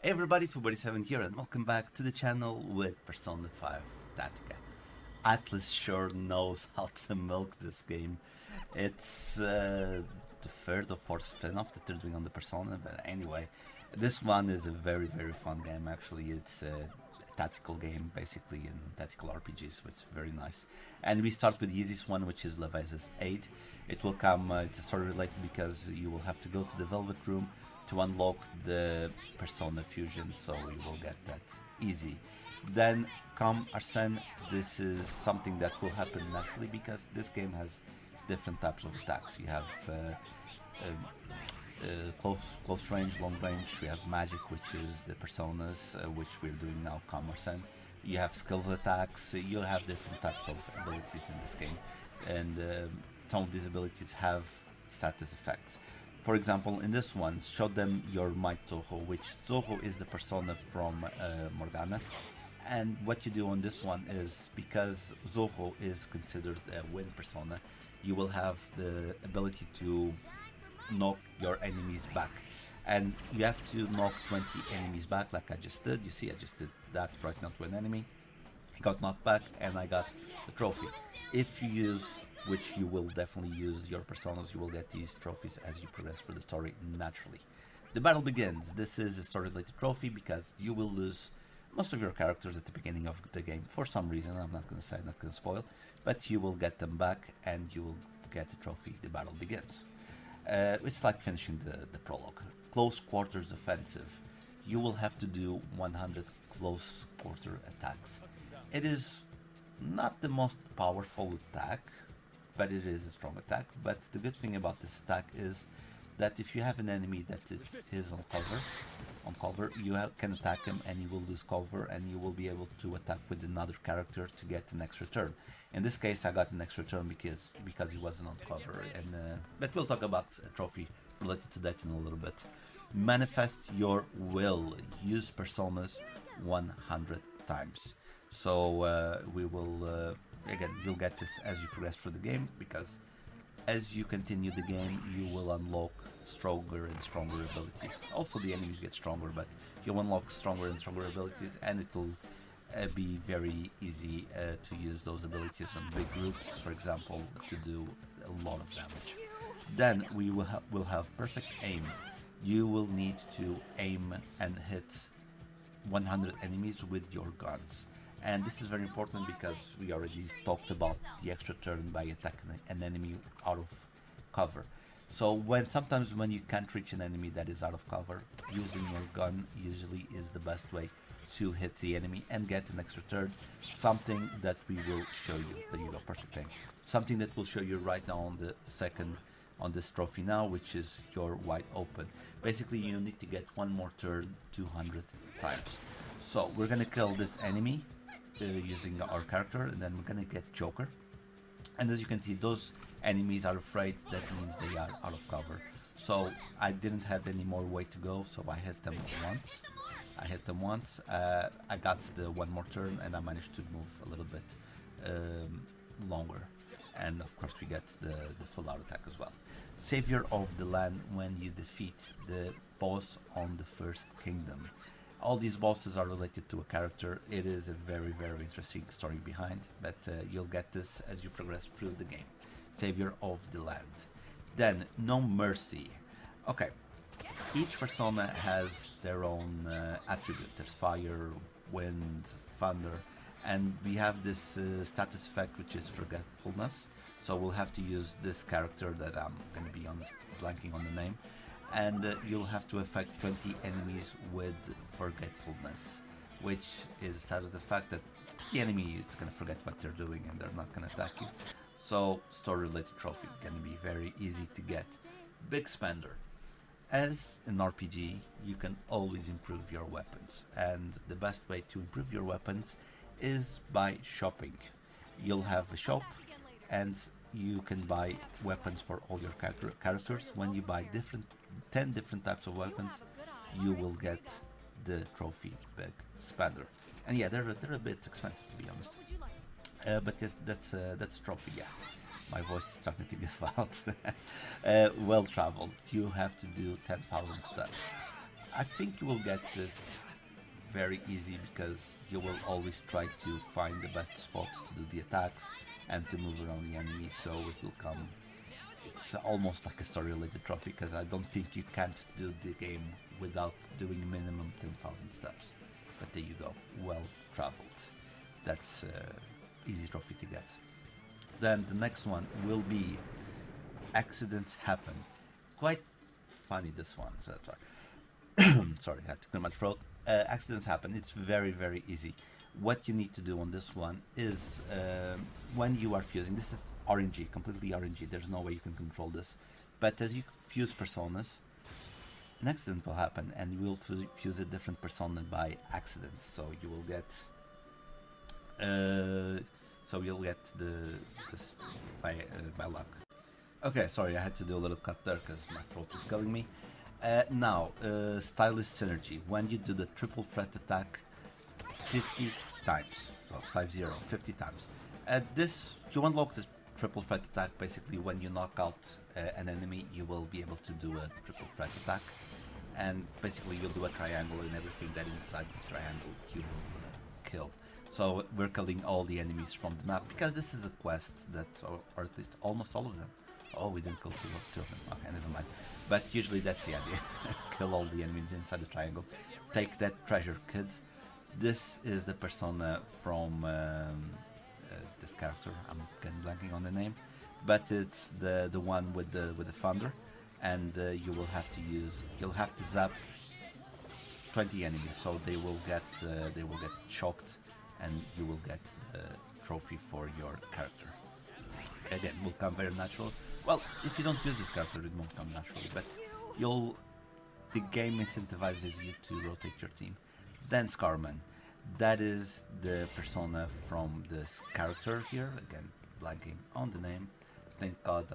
Hey everybody, 247 here and welcome back to the channel with Persona 5 Tactica. Atlas sure knows how to milk this game. It's the third or fourth spin-off that they're doing on the Persona, but anyway, this one is a very fun game actually. It's a tactical game basically in tactical RPGs, so it's very nice. And we start with the easiest one, which is Leveze's Aid. It will come, it's story related because you will have to go to the Velvet Room to unlock the Persona fusion, so you will get that easy. Then come Arsene. This is something that will happen naturally because this game has different types of attacks. You have close range, long range. We have magic, which is the personas, which we're doing now. Come Arsene. You have skills attacks. You have different types of abilities in this game, and some of these abilities have status effects. For example, in this one, show them your might Zoho, which Zoho is the persona from Morgana. And what you do on this one is, because Zoho is considered a wind persona, you will have the ability to knock your enemies back. And you have to knock 20 enemies back like I just did. You see, I just did that right now to an enemy. I got knocked back and I got the trophy. If you use, which you will definitely use your personas, you will get these trophies as you progress through the story naturally. The battle begins. This is a story related trophy because you will lose most of your characters at the beginning of the game for some reason. I'm not going to say, I'm not going to spoil, but you will get them back and you will get the trophy. The battle begins. It's like finishing the prologue. Close quarters offensive. You will have to do 100 close quarter attacks. It is not the most powerful attack, but it is a strong attack. But the good thing about this attack is that if you have an enemy that is on cover, you can attack him and you will lose cover and you will be able to attack with another character to get an extra turn. In this case, I got an extra turn because he wasn't on cover. And but we'll talk about a trophy related to that in a little bit. Manifest your will. Use personas 100 times. So we will again, you'll get this as you progress through the game, because as you continue the game you will unlock stronger and stronger abilities. Also the enemies get stronger, but you'll unlock stronger and stronger abilities, and it will be very easy to use those abilities on big groups, for example, to do a lot of damage. Then we will have perfect aim. You will need to aim and hit 100 enemies with your guns. And this is very important because we already talked about the extra turn by attacking an enemy out of cover. So sometimes when you can't reach an enemy that is out of cover, using your gun usually is the best way to hit the enemy and get an extra turn. Something that we will show you. There you go, perfect thing. Something that we'll show you right now on the second, on this trophy now, which is your wide open. Basically you need to get one more turn 200 times. So we're gonna kill this enemy using our character, and then we're gonna get Joker. And as you can see, those enemies are afraid. That means they are out of cover. So I didn't have any more way to go, so I hit them once. I got the one more turn and I managed to move a little bit longer, and of course we get the full out attack as well. Savior of the land. When you defeat the boss on the first kingdom, all these bosses are related to a character. It is a very interesting story behind, but you'll get this as you progress through the game. Savior of the land. Then No Mercy. Okay, each persona has their own attribute. There's fire, wind, thunder, and we have this status effect, which is forgetfulness. So we'll have to use this character that I'm going to be honest blanking on the name. And you'll have to affect 20 enemies with forgetfulness, which is tied to the fact that the enemy is going to forget what they're doing and they're not going to attack you. So story related trophy is going to be very easy to get. Big spender. As an RPG, you can always improve your weapons, and the best way to improve your weapons is by shopping. You'll have a shop and you can buy weapons for all your characters. When you buy 10 different types of weapons, you will get the trophy Big Spender. And yeah, they're a bit expensive, to be honest. But yes, that's trophy. Yeah, my voice is starting to give out. Well traveled. You have to do 10,000 steps. I think you will get this very easy because you will always try to find the best spots to do the attacks and to move around the enemy, so it will come. It's almost like a story related trophy because I don't think you can't do the game without doing minimum 10,000 steps. But there you go, well traveled. That's easy trophy to get. Then the next one will be accidents happen. Quite funny this one, so that's right. Sorry, I had to clear my throat. Accidents happen. It's very, very easy. What you need to do on this one is when you are fusing, this is RNG, completely RNG. There's no way you can control this. But as you fuse personas, an accident will happen, and you will fuse a different persona by accident. So you will get, this by luck. Okay, sorry, I had to do a little cut there because my throat is killing me. Now, stylist synergy. When you do the triple threat attack 50 times, so 50 times. This, you unlock the triple threat attack basically when you knock out an enemy, you will be able to do a triple threat attack. And basically you'll do a triangle, and everything that inside the triangle you will kill. So we're killing all the enemies from the map because this is a quest that, or at least almost all of them. Oh, we didn't kill two of them. Okay, never mind. But usually that's the idea. Kill all the enemies inside the triangle. Take that treasure, kids. This is the persona from this character. I'm getting blanking on the name, but it's the one with the thunder, and you'll have to zap 20 enemies, so they will get shocked, and you will get the trophy for your character. Again, will come very natural. Well, if you don't use this character, it won't come naturally, but the game incentivizes you to rotate your team. Then Scarman, that is the persona from this character here. Again, blanking on the name. Thank God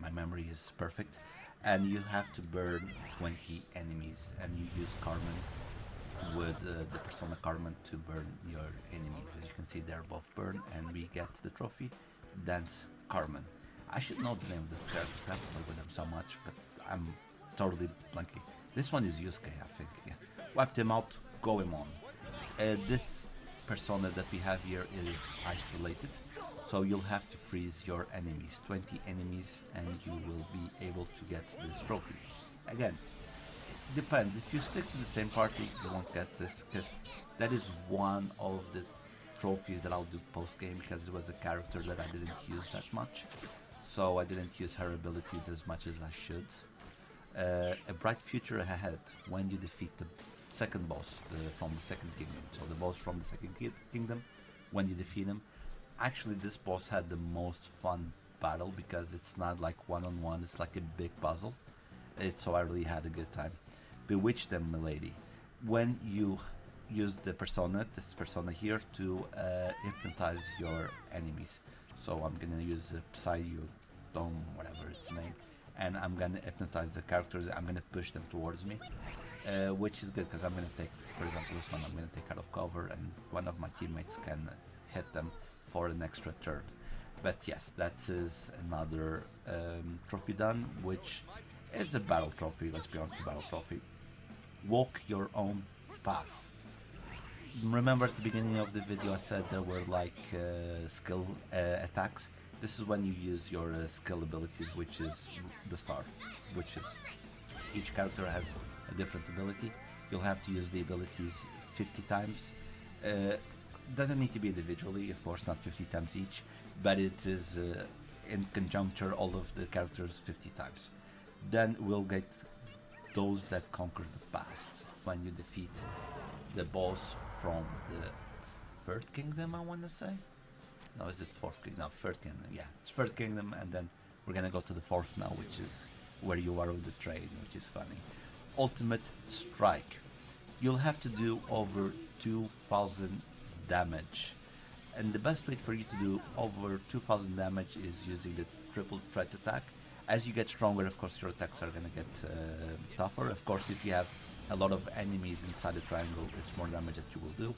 my memory is perfect. And you have to burn 20 enemies, and you use Carmen with the persona Carmen to burn your enemies. As you can see, they're both burned, and we get the trophy. Dance Carmen. I should know the name of this character. I have played with them so much, but I'm totally blanking. This one is Yusuke, I think. Yeah. Wiped him out, go him on. This persona that we have here is ice related, so you'll have to freeze your enemies, 20 enemies, and you will be able to get this trophy. Again, depends. If you stick to the same party, you won't get this, because that is one of the trophies that I'll do post game, because it was a character that I didn't use that much, so I didn't use her abilities as much as I should. A bright future ahead when you defeat the second boss from the second kingdom. So the boss from the second kingdom, when you defeat him, actually this boss had the most fun battle because it's not like one-on-one, it's like a big puzzle. So I really had a good time. Bewitch them, milady. When you use this persona here to hypnotize your enemies. So I'm gonna use Psyodome, whatever its name, and I'm gonna hypnotize the characters. I'm gonna push them towards me, which is good because I'm gonna take, for example, this one I'm gonna take out of cover, and one of my teammates can hit them for an extra turn. But yes, that is another trophy done, which is a battle trophy. Let's be honest, a battle trophy. Walk your own path. Remember at the beginning of the video I said there were like skill attacks. This is when you use your skill abilities, which is the star, which is each character has a different ability. You'll have to use the abilities 50 times. Doesn't need to be individually, of course, not 50 times each, but it is in conjuncture all of the characters 50 times. Then we'll get those that conquer the past when you defeat the boss from the third kingdom, I want to say. No, is it fourth kingdom? No, third kingdom. Yeah, it's third kingdom, and then we're gonna go to the fourth now, which is where you are with the train, which is funny. Ultimate strike. You'll have to do over 2,000 damage, and the best way for you to do over 2,000 damage is using the triple threat attack. As you get stronger, of course, your attacks are gonna get tougher. Of course, if you have a lot of enemies inside the triangle, it's more damage that you will do.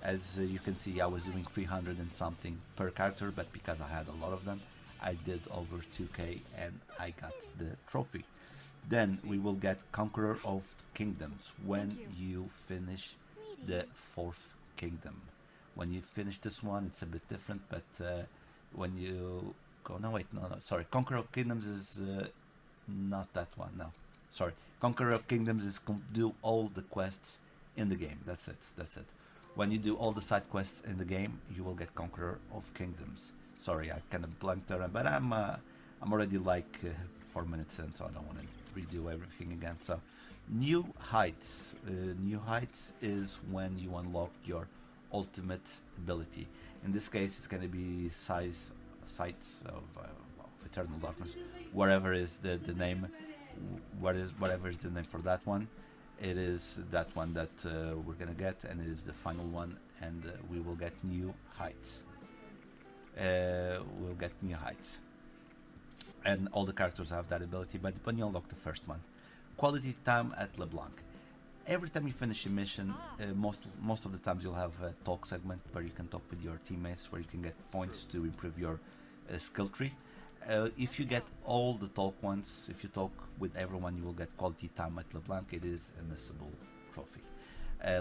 As you can see, I was doing 300 and something per character, but because I had a lot of them, I did over 2k and I got the trophy. Then we will get Conqueror of Kingdoms when you finish the fourth kingdom. When you finish this one, it's a bit different, but when you go, no, wait, no, sorry, Conqueror of Kingdoms is not that one, no, sorry. Conqueror of Kingdoms is do all the quests in the game. That's it. When you do all the side quests in the game, you will get Conqueror of Kingdoms. Sorry, I kind of blanked there, but I'm already like 4 minutes in, so I don't want to redo everything again. So, New Heights. New Heights is when you unlock your ultimate ability. In this case, it's going to be Sights of Eternal Darkness, wherever is the name, whatever is the name for that one. It is that one that we're gonna get, and it is the final one, and we will get New Heights. We'll get New Heights, and all the characters have that ability. But when you unlock the first one, quality time at LeBlanc. Every time you finish a mission, most of the times you'll have a talk segment where you can talk with your teammates, where you can get points to improve your skill tree. If you get all the talk ones, if you talk with everyone, you will get quality time at LeBlanc. It is a missable trophy.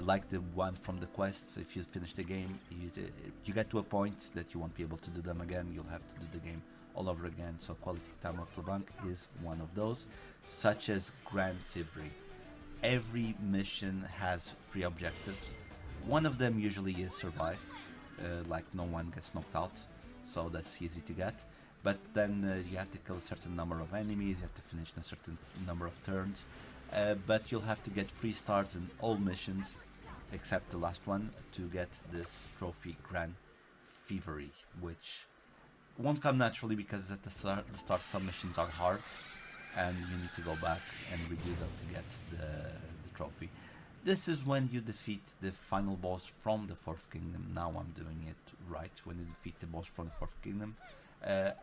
Like the one from the quests, if you finish the game, you get to a point that you won't be able to do them again. You'll have to do the game all over again. So quality time at LeBlanc is one of those, such as Grand Thievery. Every mission has 3 objectives. One of them usually is survive, like no one gets knocked out, so that's easy to get. But then you have to kill a certain number of enemies, you have to finish in a certain number of turns. But you'll have to get 3 stars in all missions, except the last one, to get this trophy Grand Thievery, which won't come naturally because at the start some missions are hard, and you need to go back and redo them to get the trophy. This is when you defeat the final boss from the 4th kingdom. Now I'm doing it right. When you defeat the boss from the 4th kingdom, a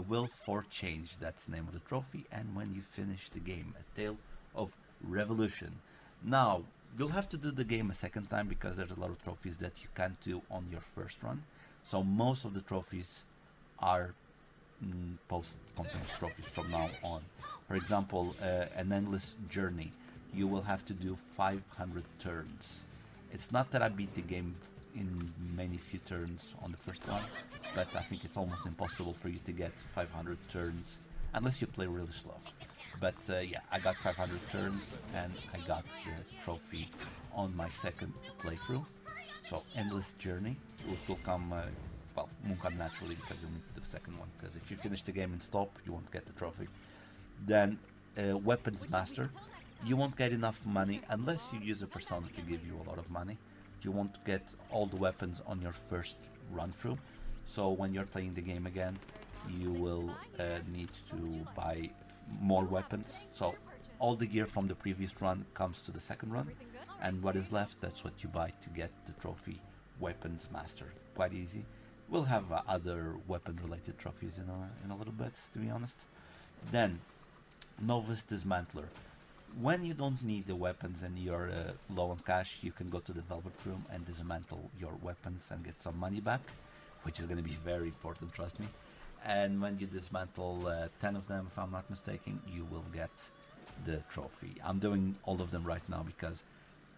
will for change, that's the name of the trophy. And when you finish the game, a tale of revolution. Now you'll have to do the game a second time because there's a lot of trophies that you can't do on your first run. So most of the trophies are post-content trophies from now on. For example, an endless journey. You will have to do 500 turns. It's not that I beat the game in many few turns on the first one, but I think it's almost impossible for you to get 500 turns unless you play really slow. But yeah, I got 500 turns and I got the trophy on my second playthrough. So endless journey, which will come won't come naturally because you'll need to do a second one, because if you finish the game and stop, you won't get the trophy. Then weapons master. You won't get enough money unless you use a persona to give you a lot of money. You won't get all the weapons on your first run through. So when you're playing the game again, you will need to buy more weapons. So all the gear from the previous run comes to the second run, and what is left, that's what you buy to get the trophy Weapons Master. Quite easy. We'll have other weapon related trophies in a little bit, to be honest. Then Novice Dismantler. When you don't need the weapons and you're low on cash, you can go to the Velvet Room and dismantle your weapons and get some money back, which is going to be very important, trust me. And when you dismantle 10 of them, if I'm not mistaken, you will get the trophy. I'm doing all of them right now because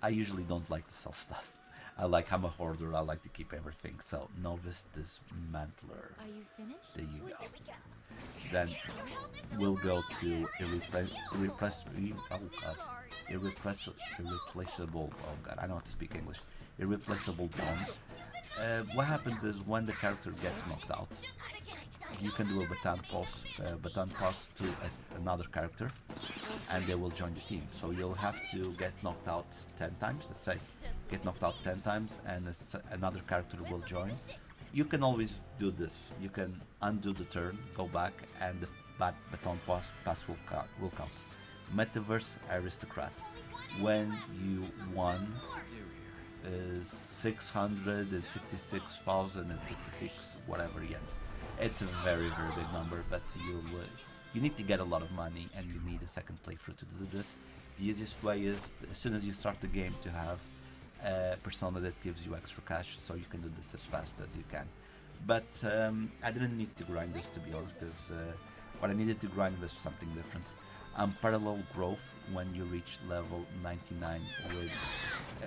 I usually don't like to sell stuff. I'm a hoarder, I like to keep everything. So, Novice Dismantler. Are you finished? There you go. Then we'll go to irreplaceable. Oh god, I know how to speak English. Irreplaceable bombs. What happens is when the character gets knocked out, you can do a baton toss to another character, and they will join the team. So you'll have to get knocked out 10 times. Let's say get knocked out 10 times, and another character will join. You can always do this. You can undo the turn, go back, and the baton pass will count. Metaverse Aristocrat. When you won 666,066 whatever yens. It's a very, very big number, but you need to get a lot of money, and you need a second playthrough to do this. The easiest way is, as soon as you start the game, to have a persona that gives you extra cash, so you can do this as fast as you can. But I didn't need to grind this, to be honest, because what I needed to grind was something different. Unparalleled growth when you reach level 99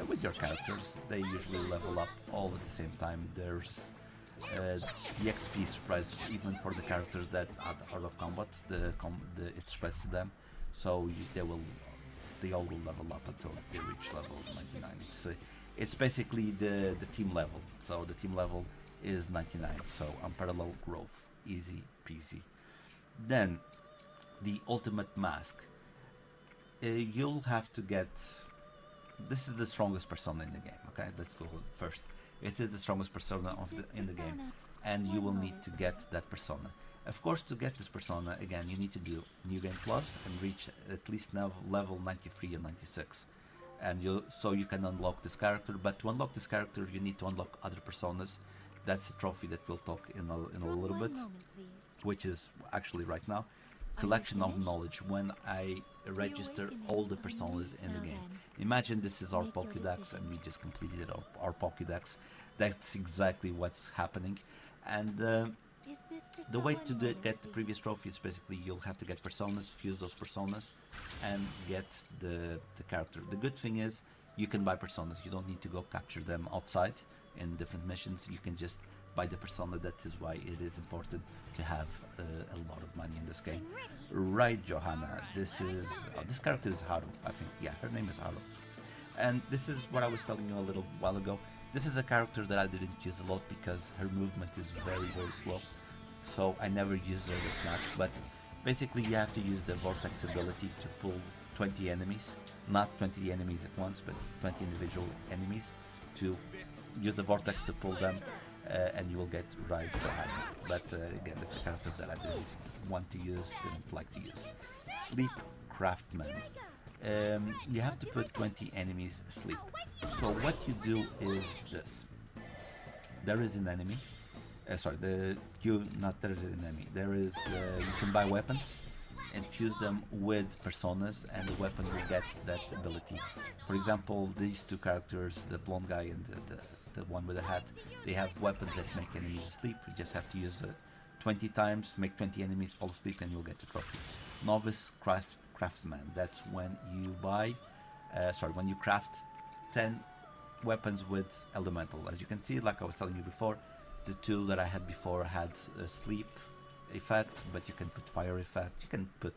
with your characters. They usually level up all at the same time. There's uh, the XP spreads even for the characters that are out of combat. It spreads to them, so they all will level up until they reach level 99. It's basically the team level. So the team level is 99. So unparalleled growth, easy peasy. Then the ultimate mask. You'll have to get. This is the strongest persona in the game. Okay, let's go first. It is the strongest persona in the game, and you will need to get that persona. Of course, to get this persona, again, you need to do New Game Plus and reach at least now level 93 and 96. And so you can unlock this character, but to unlock this character, you need to unlock other personas. That's a trophy that we'll talk in a little bit, which is actually right now. Collection of knowledge when I register all the personas in the game. Imagine this is our Pokédex and we just completed our Pokédex. That's exactly what's happening. And the way to get the previous trophy is basically you'll have to get personas, fuse those personas, and get the character. The good thing is you can buy personas. You don't need to go capture them outside in different missions. You can just buy the persona. That is why it is important to have a lot of money in this game. Right, Johanna. This character is Haru, I think. Yeah, her name is Haru. And this is what I was telling you a little while ago. This is a character that I didn't use a lot because her movement is very, very slow. So I never used her that much. But basically you have to use the Vortex ability to pull 20 enemies. Not 20 enemies at once, but 20 individual enemies. To use the Vortex to pull them. And you will get right behind. But again, that's a character that I didn't want to use, didn't like to use. Sleep Craftman. You have to put 20 enemies asleep. So what you do is this. There is an enemy. There is an enemy. There is, you can buy weapons and fuse them with personas, and the weapon will get that ability. For example, these two characters, the blonde guy and the one with the hat, they have weapons that make enemies asleep. You just have to use it 20 times, make 20 enemies fall asleep, and you'll get the trophy. Novice Craftsman. That's when you when you craft 10 weapons with elemental. As you can see, like I was telling you before, the two that I had before had a sleep effect, but you can put fire effect. You can put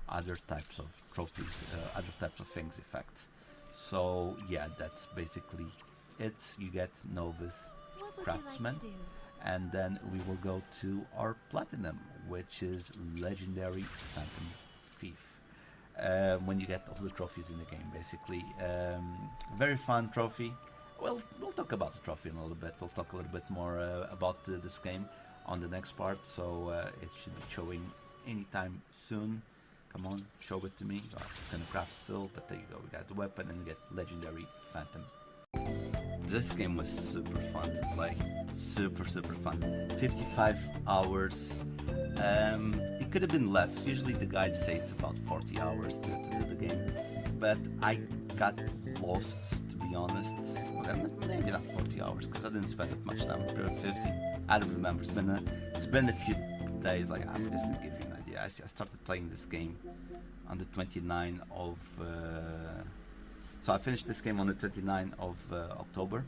other types of trophies, other types of things effect. So yeah, that's basically it. You get Novice Craftsman, and then we will go to our Platinum, which is Legendary Phantom Thief. When you get all the trophies in the game, basically. Very fun trophy. Well, we'll talk about the trophy in a little bit. We'll talk a little bit more about this game on the next part, so it should be showing anytime soon. Come on, show it to me. Oh, it's gonna craft still, but there you go. We got the weapon and we get Legendary Phantom. This game was super fun to play. Super fun. 55 hours. It could have been less. Usually the guides say it's about 40 hours to do the game. But I got lost, to be honest. Well, maybe not 40 hours, because I didn't spend that much time. Maybe 50. I don't remember. It's been a few days. Like, I'm just gonna give you an idea. I started playing this game on the 29th of... So I finished this game on the 29th of October.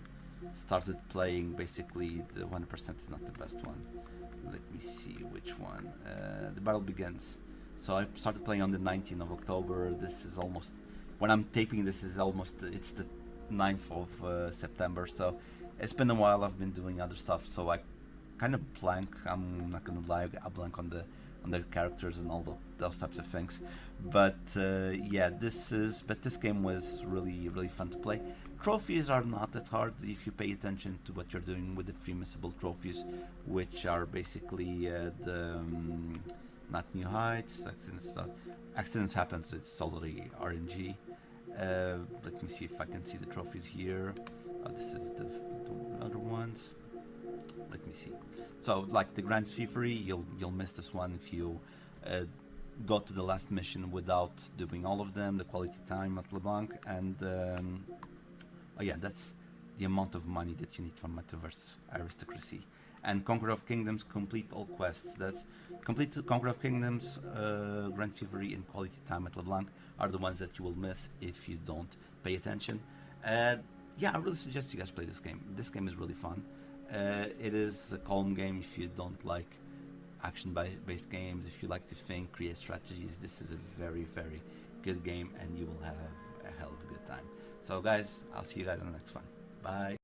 Started playing basically the 100% is not the best one. Let me see which one. The Battle Begins. So I started playing on the 19th of October. This is almost, when I'm taping this is almost, it's the 9th of September. So it's been a while. I've been doing other stuff. So I kind of blank. I'm not gonna lie. I blank on the characters and all those types of things. But yeah, this game was really fun to play. Trophies are not that hard if you pay attention to what you're doing with the free missable trophies, which are basically not new heights, accidents happens, it's already RNG. Let me see if I can see the trophies here. This is the other ones. Let me see. So like the Grand Thievery, you'll miss this one if you go to the last mission without doing all of them. The Quality Time at LeBlanc, and oh yeah, the amount of money that you need for Metaverse Aristocracy. And Conqueror of Kingdoms, complete all quests. That's complete Conqueror of Kingdoms, Grand Thievery, and Quality Time at LeBlanc are the ones that you will miss if you don't pay attention. Yeah, I really suggest you guys play this game. This game is really fun. It is a calm game if you don't like action-based games. If you like to think, create strategies, this is a very, very good game, and you will have a hell of a good time. So guys, I'll see you guys on the next one. Bye.